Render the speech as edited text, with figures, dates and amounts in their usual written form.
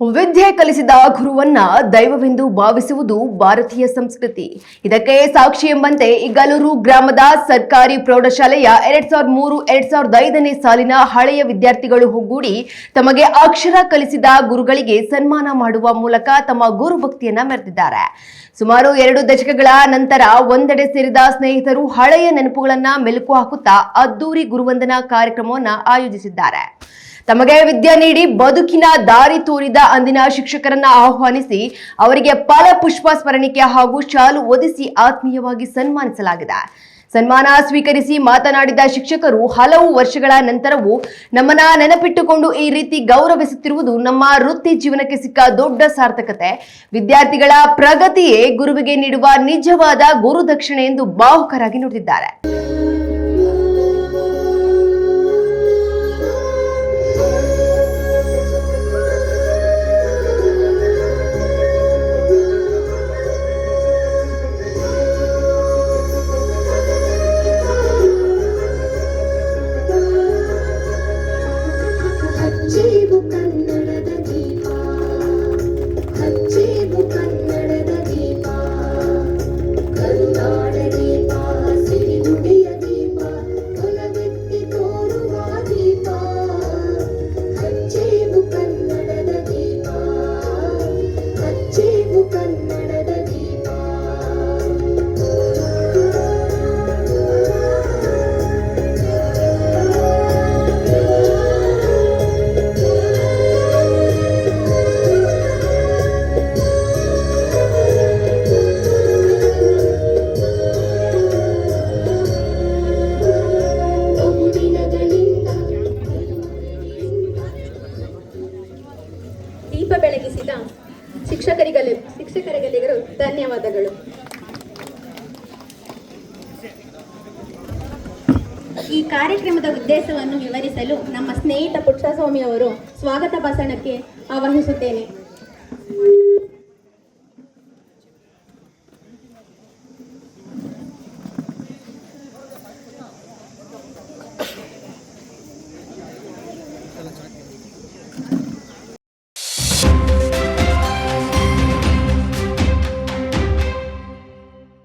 ವಿದ್ಯೆ ಕಲಿಸಿದ ಗುರುವನ್ನ ದೈವವೆಂದು ಭಾವಿಸುವುದು ಭಾರತೀಯ ಸಂಸ್ಕೃತಿ. ಇದಕ್ಕೆ ಸಾಕ್ಷಿ ಎಂಬಂತೆ ಇಗಲೂರು ಗ್ರಾಮದ ಸರ್ಕಾರಿ ಪ್ರೌಢಶಾಲೆಯ 2003-2005ನೇ ಸಾಲಿನ ಹಳೆಯ ವಿದ್ಯಾರ್ಥಿಗಳು ಒಗ್ಗೂಡಿ ತಮಗೆ ಅಕ್ಷರ ಕಲಿಸಿದ ಗುರುಗಳಿಗೆ ಸನ್ಮಾನ ಮಾಡುವ ಮೂಲಕ ತಮ್ಮ ಗುರು ಭಕ್ತಿಯನ್ನ ಮೆರೆದಿದ್ದಾರೆ. ಸುಮಾರು 2 ದಶಕಗಳ ನಂತರ ಒಂದೆಡೆ ಸೇರಿದ ಸ್ನೇಹಿತರು ಹಳೆಯ ನೆನಪುಗಳನ್ನ ಮೆಲುಕು ಹಾಕುತ್ತಾ ಅದ್ದೂರಿ ಗುರುವಂದನಾ ಕಾರ್ಯಕ್ರಮವನ್ನ ಆಯೋಜಿಸಿದ್ದಾರೆ. ತಮಗೆ ವಿದ್ಯೆ ನೀಡಿ ಬದುಕಿನ ದಾರಿ ತೋರಿದ ಅಂದಿನ ಶಿಕ್ಷಕರನ್ನ ಆಹ್ವಾನಿಸಿ ಅವರಿಗೆ ಫಲಪುಷ್ಪ ಸ್ಮರಣಿಕೆ ಹಾಗೂ ಶಾಲು ಹೊದಿಸಿ ಆತ್ಮೀಯವಾಗಿ ಸನ್ಮಾನಿಸಲಾಗಿದೆ. ಸನ್ಮಾನ ಸ್ವೀಕರಿಸಿ ಮಾತನಾಡಿದ ಶಿಕ್ಷಕರು, ಹಲವು ವರ್ಷಗಳ ನಂತರವೂ ನಮ್ಮನ್ನ ನೆನಪಿಟ್ಟುಕೊಂಡು ಈ ರೀತಿ ಗೌರವಿಸುತ್ತಿರುವುದು ನಮ್ಮ ವೃತ್ತಿ ಜೀವನಕ್ಕೆ ಸಿಕ್ಕ ದೊಡ್ಡ ಸಾರ್ಥಕತೆ. ವಿದ್ಯಾರ್ಥಿಗಳ ಪ್ರಗತಿಯೇ ಗುರುವಿಗೆ ನೀಡುವ ನಿಜವಾದ ಗುರುದಕ್ಷಿಣೆ ಎಂದು ಭಾವುಕರಾಗಿ ನುಡಿದಿದ್ದಾರೆ. ದೀಪ ಬೆಳಗಿಸಿದ ಶಿಕ್ಷಕರಿಗೆಲ್ಲರಿಗೂ ಧನ್ಯವಾದಗಳು. ಈ ಕಾರ್ಯಕ್ರಮದ ಉದ್ದೇಶವನ್ನು ವಿವರಿಸಲು ನಮ್ಮ ಸ್ನೇಹಿತ ಪುಟ್ಟಸ್ವಾಮಿ ಅವರು ಸ್ವಾಗತ ಭಾಷಣಕ್ಕೆ ಆಹ್ವಾನಿಸುತ್ತೇನೆ.